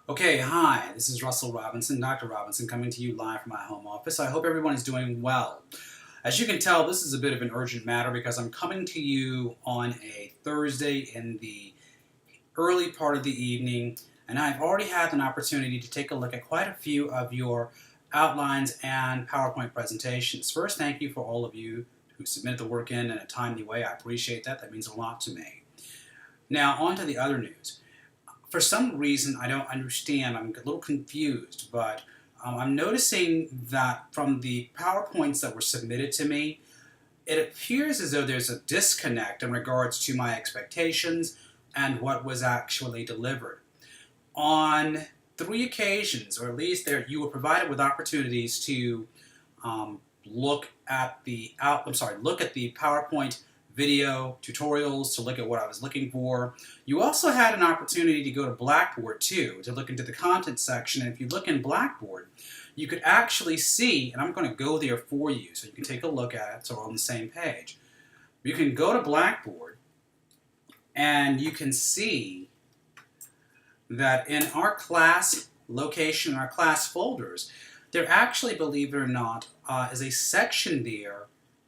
Okay, hi, this is Russell Robinson, Dr. Robinson, coming to you live from my home office. I hope everyone is doing well. As you can tell, this is a bit of an urgent matter because I'm coming to you on a Thursday in the early part of the evening, and I've already had an opportunity to take a look at quite a few of your outlines and PowerPoint presentations. First, thank you for all of you who submitted the work in a timely way. I appreciate that. That means a lot to me. Now, on to the other news. For some reason, I don't understand. I'm a little confused, but I'm noticing that from the PowerPoints that were submitted to me, it appears as though there's a disconnect in regards to my expectations and what was actually delivered. On three occasions, or at least there, you were provided with opportunities to look at the PowerPoint video tutorials to look at what I was looking for. You also had an opportunity to go to Blackboard too, to look into the content section. And if you look in Blackboard, you could actually see, and I'm going to go there for you so you can take a look at it so we're on the same page. You can go to Blackboard and you can see that in our class location, our class folders, there actually, believe it or not, is a section there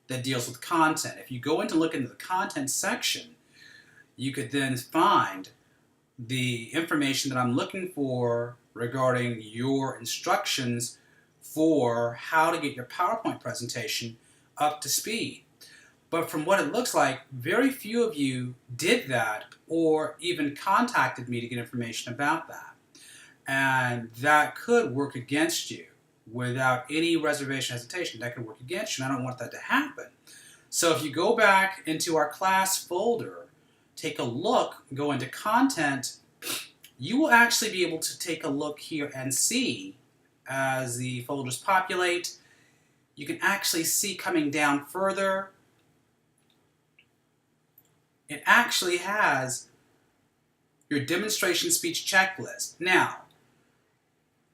that deals with content. If you go in to look into the content section, you could then find the information that I'm looking for regarding your instructions for how to get your PowerPoint presentation up to speed. But from what it looks like, very few of you did that or even contacted me to get information about that. And that could work against you. Without any reservation hesitation, that could work against you, and I don't want that to happen. So if you go back into our class folder, take a look, go into content, you will actually be able to take a look here and see as the folders populate. You can actually see coming down further, it actually has your demonstration speech checklist. Now,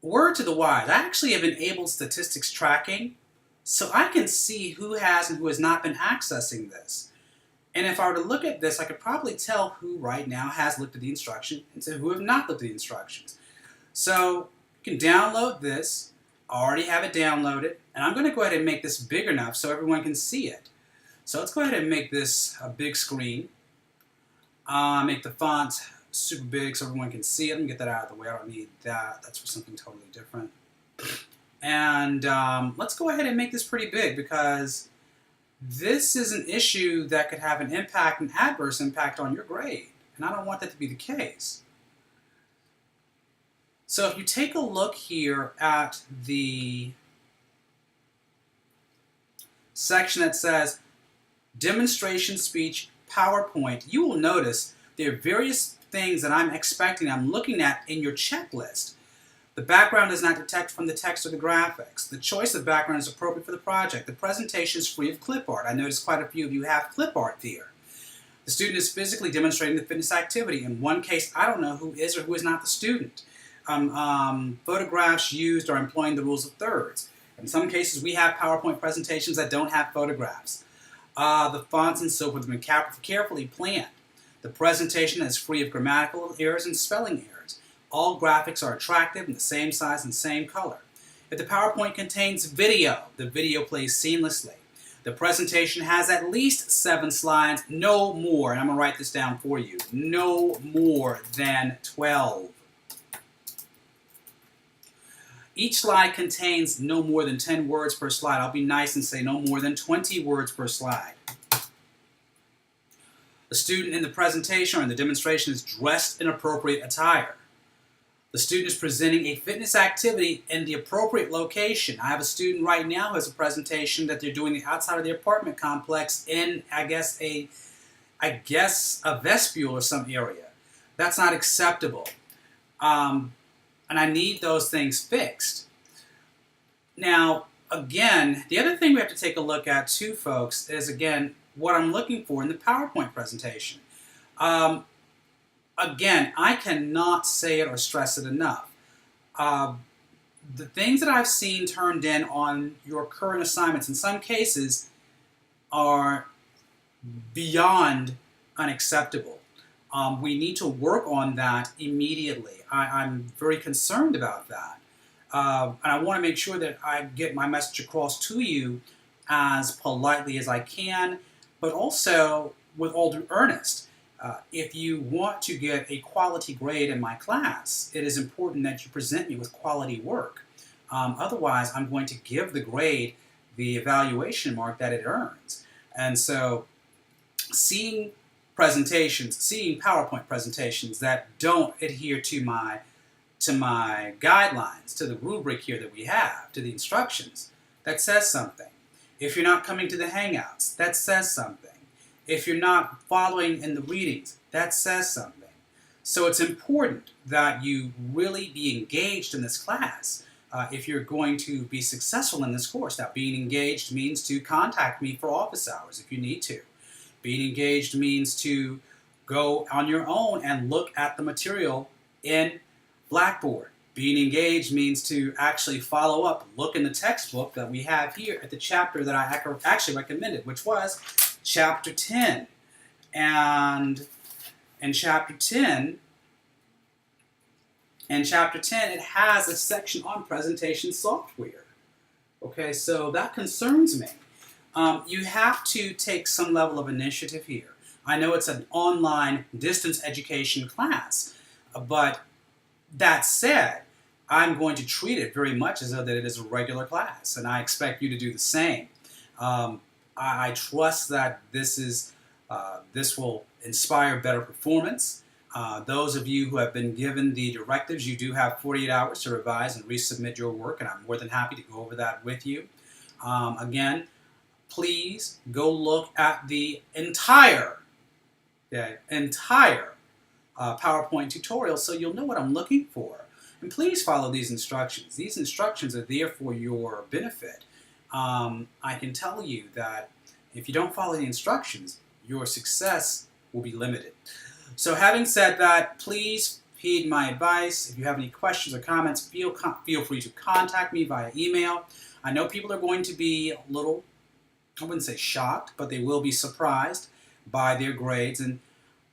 word to the wise, I actually have enabled statistics tracking, so I can see who has and who has not been accessing this. And if I were to look at this, I could probably tell who right now has looked at the instruction and who have not looked at the instructions. So you can download this. I already have it downloaded, and I'm going to go ahead and make this big enough so everyone can see it. So let's go ahead and make this a big screen. Make the font super big so everyone can see it. Let me get that out of the way. I don't need that. That's for something totally different. And let's go ahead and make this pretty big because this is an issue that could have an impact, an adverse impact on your grade. And I don't want that to be the case. So if you take a look here at the section that says Demonstration Speech PowerPoint, you will notice there are various things that I'm expecting, I'm looking at in your checklist. The background does not detect from the text or the graphics. The choice of background is appropriate for the project. The presentation is free of clip art. I noticed quite a few of you have clip art there. The student is physically demonstrating the fitness activity. In one case, I don't know who is or who is not the student. Photographs used are employing the rules of thirds. In some cases, we have PowerPoint presentations that don't have photographs. The fonts and so forth have been carefully planned. The presentation is free of grammatical errors and spelling errors. All graphics are attractive in the same size and same color. If the PowerPoint contains video, the video plays seamlessly. The presentation has at least 7 slides, no more, and I'm going to write this down for you, no more than 12. Each slide contains no more than 10 words per slide. I'll be nice and say no more than 20 words per slide. The student in the presentation or in the demonstration is dressed in appropriate attire. The student is presenting a fitness activity in the appropriate location. I have a student right now who has a presentation that they're doing outside of the apartment complex in, I guess a vestibule or some area. That's not acceptable. And I need those things fixed. Now, again, the other thing we have to take a look at too, folks, is again, what I'm looking for in the PowerPoint presentation. Again, I cannot say it or stress it enough. The things that I've seen turned in on your current assignments in some cases are beyond unacceptable. We need to work on that immediately. I'm very concerned about that. And I want to make sure that I get my message across to you as politely as I can, but also with all due earnest. If you want to get a quality grade in my class, it is important that you present me with quality work. Otherwise, I'm going to give the grade the evaluation mark that it earns. And so, seeing PowerPoint presentations that don't adhere to my guidelines, to the rubric here that we have, to the instructions, that says something. If you're not coming to the Hangouts, that says something. If you're not following in the readings, that says something. So it's important that you really be engaged in this class if you're going to be successful in this course. Now, being engaged means to contact me for office hours if you need to. Being engaged means to go on your own and look at the material in Blackboard. Being engaged means to actually follow up, look in the textbook that we have here at the chapter that I actually recommended, which was Chapter 10. And in Chapter 10, it has a section on presentation software. Okay, so that concerns me. You have to take some level of initiative here. I know it's an online distance education class, but that said, I'm going to treat it very much as though that it is a regular class, and I expect you to do the same. I trust that this will inspire better performance. Those of you who have been given the directives, you do have 48 hours to revise and resubmit your work, and I'm more than happy to go over that with you. Again, please go look at the entire PowerPoint tutorial so you'll know what I'm looking for. And please follow these instructions. These instructions are there for your benefit. I can tell you that if you don't follow the instructions, your success will be limited. So having said that, please heed my advice. If you have any questions or comments, feel free to contact me via email. I know people are going to be a little, I wouldn't say shocked, but they will be surprised by their grades, and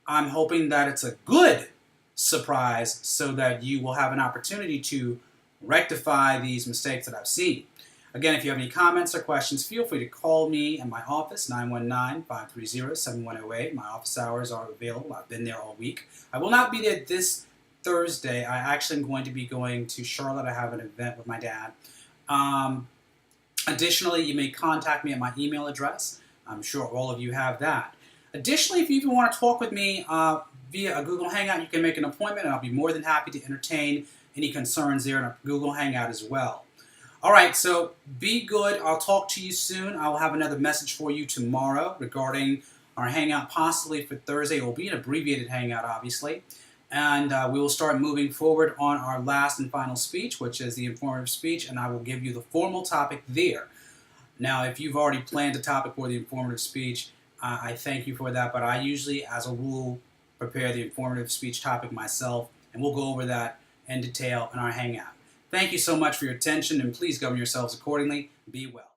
I'm hoping that it's a good surprise so that you will have an opportunity to rectify these mistakes that I've seen. Again, if you have any comments or questions, feel free to call me at my office, 919-530-7108. My office hours are available. I've been there all week. I will not be there this Thursday. I actually am going to be going to Charlotte. I have an event with my dad. Additionally, you may contact me at my email address. I'm sure all of you have that. Additionally, if you even want to talk with me via a Google Hangout, you can make an appointment, and I'll be more than happy to entertain any concerns there in a Google Hangout as well. All right, so be good. I'll talk to you soon. I will have another message for you tomorrow regarding our Hangout, possibly for Thursday. It will be an abbreviated Hangout, obviously. And we will start moving forward on our last and final speech, which is the informative speech, and I will give you the formal topic there. Now, if you've already planned a topic for the informative speech, I thank you for that, but I usually, as a rule, prepare the informative speech topic myself, and we'll go over that in detail in our Hangout. Thank you so much for your attention, and please govern yourselves accordingly. Be well.